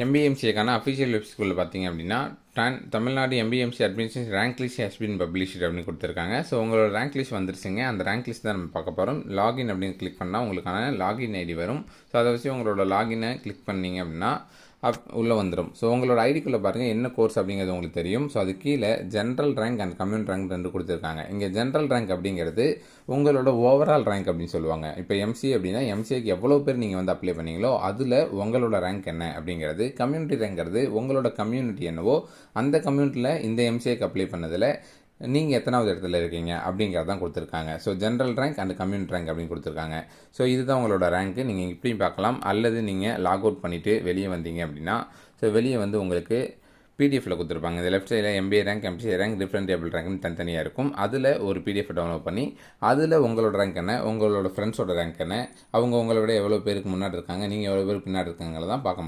எம்பிஎம்சிக்கான official வெப்சைட்குள்ளே பார்த்தீங்க அப்படின்னா Tamil Nadu MBMC admissions rank list has been published அப்படின்னு கொடுத்துருக்காங்க. ஸோ உங்களோட ரேங்க் லிஸ்ட் வந்துருச்சுங்க. அந்த ரேங்க் லிஸ்ட் தான் நம்ம பார்க்க போகிறோம். லாகின் அப்படின்னு கிளிக் பண்ணால் உங்களுக்கான லாகின் ஐடி வரும். ஸோ அதை வச்சு உங்களோட லாகினை கிளிக் பண்ணிங்க அப்படின்னா உள்ளே வந்துடும். ஸோ உங்களோட ஐடிக்குள்ளே பாருங்கள் என்ன கோர்ஸ் அப்படிங்கிறது உங்களுக்கு தெரியும். ஸோ அது கீழே general rank and community rank 2 கொடுத்துருக்காங்க. இங்கே ஜென்ரல் ரேங்க் அப்படிங்கிறது உங்களோட ஓவரால் ரேங்க் அப்படின்னு சொல்லுவாங்க. இப்போ எம்சிஏ அப்படின்னா எம்சிஏக்கு எவ்வளோ பேர் நீங்கள் வந்து அப்ளை பண்ணீங்களோ அதில் உங்களோட ரேங்க் என்ன அப்படிங்கிறது. கம்யூனிட்டி ரேங்கிறது உங்களோட கம்யூனிட்டி என்னவோ அந்த கம்யூனிட்டியில் இந்த எம்சிஏக்கு அப்ளை பண்ணதில் நீங்கள் எத்தனாவது இடத்துல இருக்கீங்க அப்படிங்கிறதான் கொடுத்துருக்காங்க. So general rank and community rank அப்படின்னு கொடுத்துருக்காங்க. ஸோ இதுதான் உங்களோட ரேங்க்கு. நீங்கள் இப்படியும் பார்க்கலாம், அல்லது நீங்கள் லாக் அவுட் பண்ணிவிட்டு வெளியே வந்தீங்க அப்படின்னா ஸோ வெளியே வந்து உங்களுக்கு பிடிஎஃபில் கொடுத்துருப்பாங்க. இந்த லெஃப்ட் சைடில் MBA rank, MCA rank, different table ரேங்க்னு தனித்தனியாக இருக்கும். அதில் ஒரு பிடிஎஃப் டவுன்லோட் பண்ணி அதில் உங்களோட ரேங்க் என்ன, உங்களோட ஃப்ரெண்ட்ஸோட ரேங்க் என்ன, அவங்க உங்களை விட எவ்வளோ பேருக்கு முன்னாடி இருக்காங்க, நீங்கள் எவ்வளோ பேருக்கு பின்னாடி இருக்காங்கள தான் பார்க்க முடியும்.